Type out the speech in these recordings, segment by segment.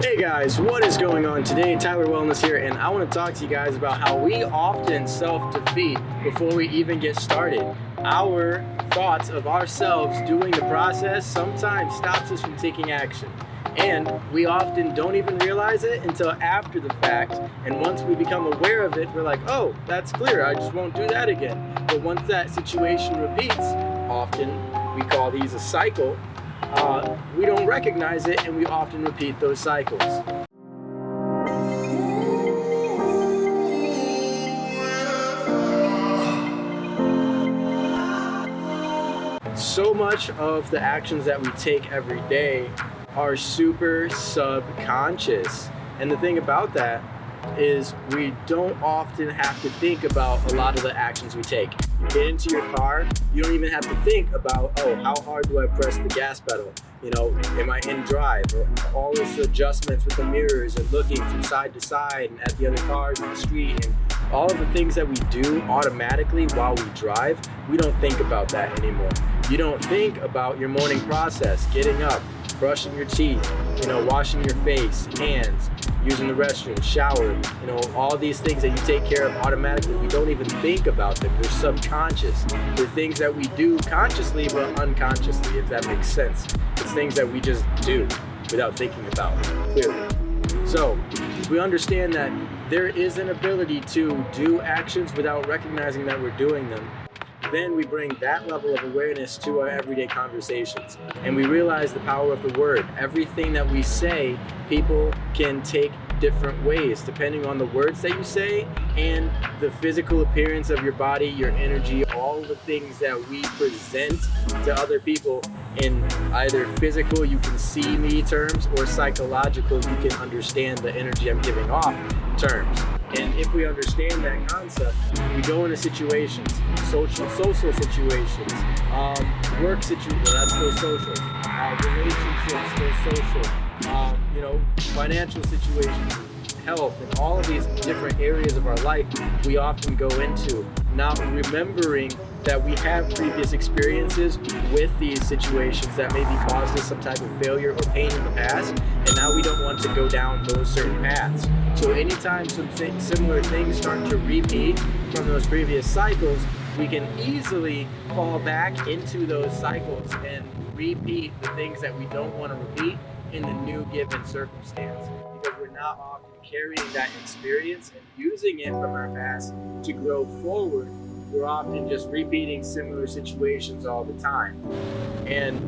Hey guys, what is going on today? Tyler Wellness here, and I want to talk to you guys about how we often self-defeat before we even get started. Our thoughts of ourselves doing the process sometimes stops us from taking action. And we often don't even realize it until after the fact. And once we become aware of it, we're like, oh, that's clear, I just won't do that again. But once that situation repeats, often we call these a cycle, we don't recognize it, and we often repeat those cycles. So much of the actions that we take every day are super subconscious. And the thing about that is we don't often have to think about a lot of the actions we take. You get into your car, you don't even have to think about, oh, how hard do I press the gas pedal? You know, am I in drive? Or all those adjustments with the mirrors and looking from side to side and at the other cars in the street and all of the things that we do automatically while we drive, we don't think about that anymore. You don't think about your morning process, getting up, brushing your teeth, washing your face, hands, using the restroom, shower, all these things that you take care of automatically. We don't even think about them. They're subconscious. They're things that we do consciously but unconsciously, if that makes sense. It's things that we just do without thinking about, clearly. So if we understand that there is an ability to do actions without recognizing that we're doing them, then we bring that level of awareness to our everyday conversations. And we realize the power of the word. Everything that we say, people can take different ways depending on the words that you say and the physical appearance of your body, your energy, all the things that we present to other people in either physical, you can see me terms, or psychological, you can understand the energy I'm giving off terms. And if we understand that concept, we go into situations, social situations, work situations, that's still social, relationships, still social, financial situations, health, and all of these different areas of our life we often go into, not remembering that we have previous experiences with these situations that maybe caused us some type of failure or pain in the past, and now we don't want to go down those certain paths. So anytime some similar things start to repeat from those previous cycles, we can easily fall back into those cycles and repeat the things that we don't want to repeat in the new given circumstance, because we're not often carrying that experience and using it from our past to grow forward. We're often just repeating similar situations all the time. And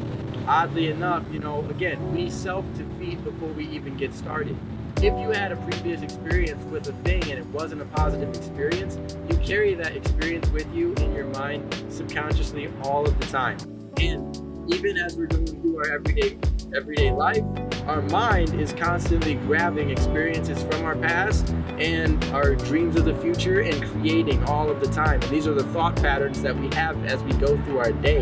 oddly enough, again, we self-defeat before we even get started. If you had a previous experience with a thing and it wasn't a positive experience, you carry that experience with you in your mind subconsciously all of the time. And even as we're going through our everyday life, our mind is constantly grabbing experiences from our past and our dreams of the future and creating all of the time. And these are the thought patterns that we have as we go through our day.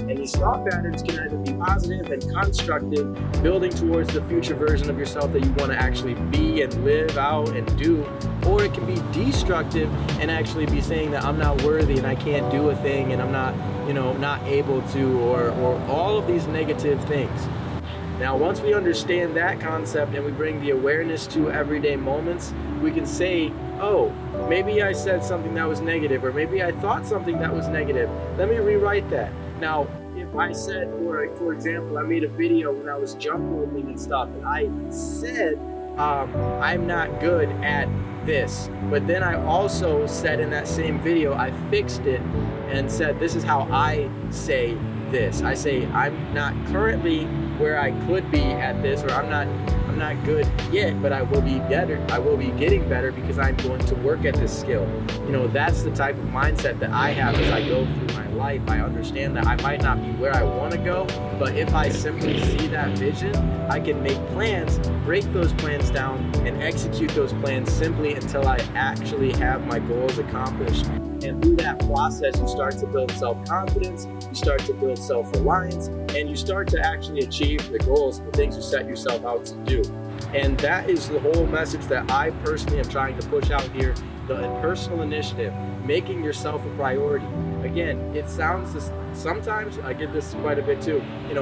And these thought patterns can either be positive and constructive, building towards the future version of yourself that you want to actually be and live out and do, or it can be destructive and actually be saying that I'm not worthy and I can't do a thing and I'm not able to, or all of these negative things. Now, once we understand that concept and we bring the awareness to everyday moments, we can say, oh, maybe I said something that was negative, or maybe I thought something that was negative. Let me rewrite that. Now, if I said, for example, I made a video when I was jump roping and stuff, and I said, I'm not good at this. But then I also said in that same video, I fixed it and said, this is how I say this. I say, I'm not currently where I could be at this, or I'm not good yet, but I will be better. I will be getting better because I'm going to work at this skill. That's the type of mindset that I have as I go through my life. I understand that I might not be where I want to go, but if I simply see that vision, I can make plans, break those plans down, and execute those plans simply until I actually have my goals accomplished. And through that process, you start to build self-confidence, you start to build self-reliance, and you start to actually achieve the goals, the things you set yourself out to do. And that is the whole message that I personally am trying to push out here, the personal initiative, making yourself a priority. again, it sounds sometimes I get this quite a bit too.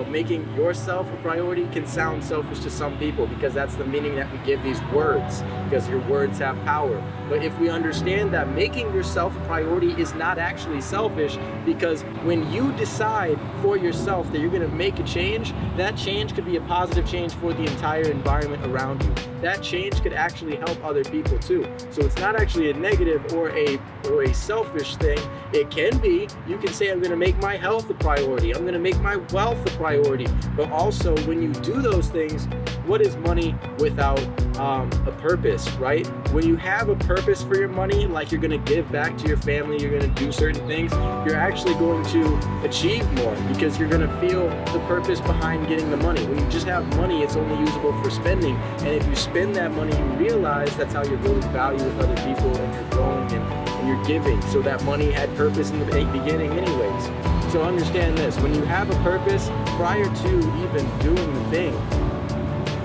Making yourself a priority can sound selfish to some people because that's the meaning that we give these words, because your words have power. But if we understand that making yourself a priority is not actually selfish, because when you decide for yourself that you're going to make a change, that change could be a positive change for the entire environment around you. That change could actually help other people too. So it's not actually a negative or a selfish thing. It can be. You can say, I'm going to make my health a priority. I'm going to make my wealth a priority. But also, when you do those things, what is money without a purpose, right? When you have a purpose for your money, like you're going to give back to your family, you're going to do certain things, you're actually going to achieve more because you're going to feel the purpose behind getting the money. When you just have money, it's only usable for spending. And if you spend that money, you realize that's how you're building value with other people, and you're growing and you're giving. So that money had purpose in the beginning anyways. So understand this, when you have a purpose, prior to even doing the thing,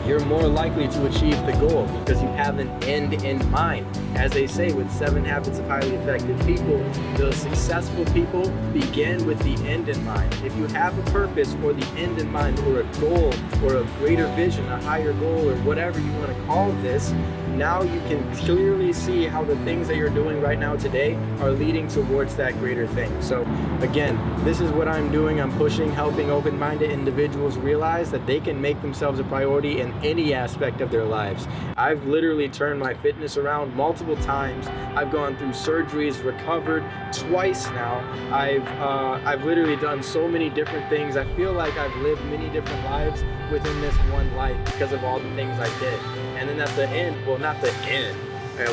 you're more likely to achieve the goal because you have an end in mind. As they say with 7 Habits of Highly Effective People, the successful people begin with the end in mind. If you have a purpose or the end in mind, or a goal or a greater vision, a higher goal, or whatever you want to call this, now you can clearly see how the things that you're doing right now today are leading towards that greater thing. So again, this is what I'm doing. I'm pushing, helping open-minded individuals realize that they can make themselves a priority in any aspect of their lives. I've literally turned my fitness around multiple times. I've gone through surgeries, recovered twice now. I've literally done so many different things. I feel like I've lived many different lives within this one life because of all the things I did. And then at the end, well, not the end,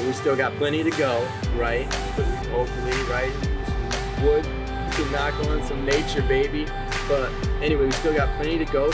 we still got plenty to go, right? But hopefully, right? Wood to knock on some nature, baby. But anyway, we still got plenty to go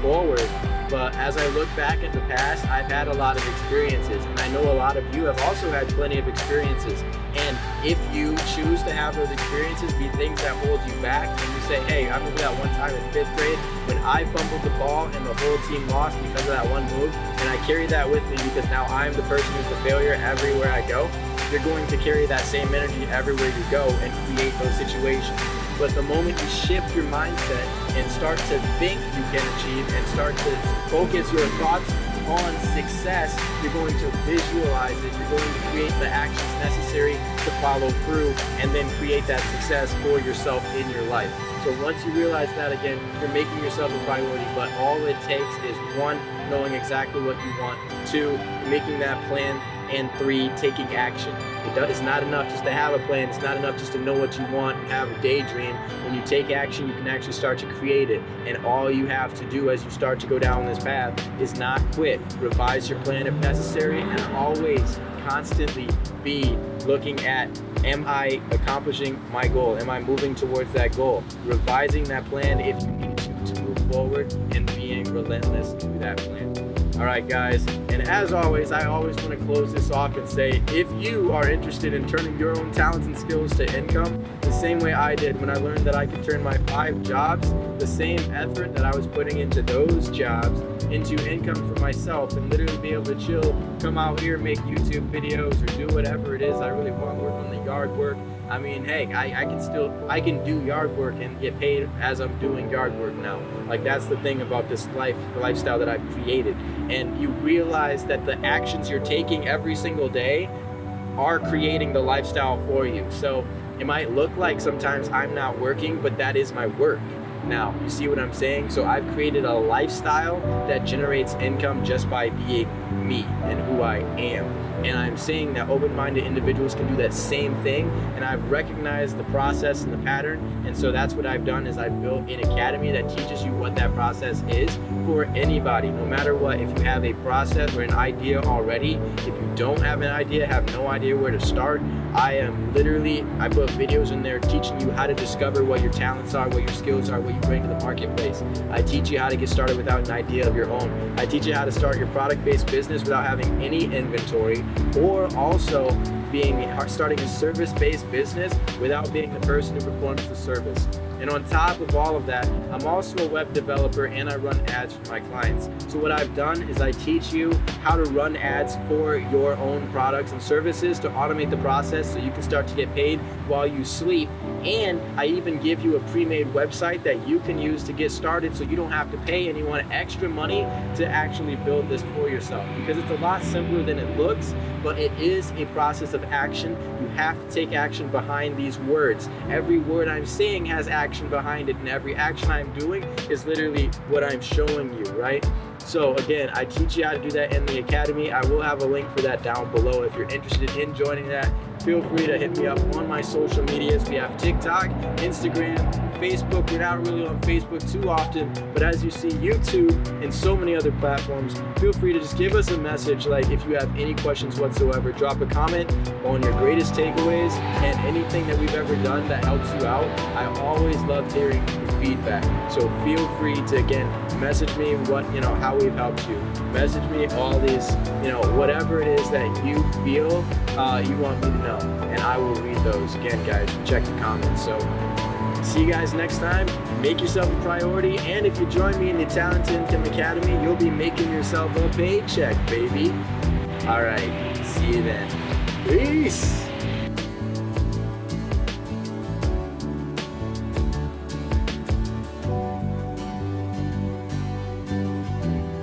forward. But as I look back at the past, I've had a lot of experiences, and I know a lot of you have also had plenty of experiences. And if you choose to have those experiences be things that hold you back, and you say, hey, I remember that one time in 5th grade when I fumbled the ball and the whole team lost because of that one move, and I carry that with me because now I'm the person who's the failure everywhere I go. You're going to carry that same energy everywhere you go and create those situations. But the moment you shift your mindset and start to think you can achieve and start to focus your thoughts on success, you're going to visualize it. You're going to create the actions necessary to follow through and then create that success for yourself in your life. So once you realize that, again, you're making yourself a priority, but all it takes is 1, knowing exactly what you want, 2, making that plan, and 3, taking action. It's not enough just to have a plan. It's not enough just to know what you want and have a daydream. When you take action, you can actually start to create it. And all you have to do as you start to go down this path is not quit. Revise your plan if necessary, and always constantly be looking at, am I accomplishing my goal? Am I moving towards that goal? Revising that plan if you need to move forward, and being relentless to that plan. All right, guys, and as always, I always want to close this off and say, if you are interested in turning your own talents and skills to income, the same way I did when I learned that I could turn my 5 jobs, the same effort that I was putting into those jobs, into income for myself, and literally be able to chill, come out here, make YouTube videos, or do whatever it is I really want, work on the yard work. I mean, hey, I can do yard work and get paid as I'm doing yard work now. Like, that's the thing about this lifestyle that I've created. And you realize that the actions you're taking every single day are creating the lifestyle for you. So it might look like sometimes I'm not working, but that is my work. Now, you see what I'm saying? So I've created a lifestyle that generates income just by being me and who I am. And I'm saying that open-minded individuals can do that same thing, and I've recognized the process and the pattern, and so that's what I've done is I've built an academy that teaches you what that process is for anybody, no matter what. If you have a process or an idea already, if you don't have an idea, have no idea where to start, I put videos in there teaching you how to discover what your talents are, what your skills are, what you bring to the marketplace. I teach you how to get started without an idea of your own. I teach you how to start your product-based business without having any inventory, or also starting a service-based business without being the person who performs the service. And on top of all of that, I'm also a web developer and I run ads for my clients. So what I've done is I teach you how to run ads for your own products and services to automate the process so you can start to get paid while you sleep. And I even give you a pre-made website that you can use to get started so you don't have to pay anyone extra money to actually build this for yourself, because it's a lot simpler than it looks, but it is a process of action. You have to take action behind these words. Every word I'm saying has action behind it, and every action I'm doing is literally what I'm showing you, right? So again, I teach you how to do that in the academy. I will have a link for that down below. If you're interested in joining that, feel free to hit me up on my social medias. We have TikTok, Instagram, Facebook. We're not really on Facebook too often, but as you see, YouTube and so many other platforms, feel free to just give us a message. Like if you have any questions whatsoever, drop a comment on your greatest takeaways and anything that we've ever done that helps you out. I always love hearing your feedback. So feel free to, again, message me how we've helped you. Message me all these, whatever it is that you feel you want me to know, and I will read those. Again, guys, check the comments. So see you guys next time. Make yourself a priority, and if you join me in the Talented Academy, you'll be making yourself a paycheck, baby. All right, see you then. Peace.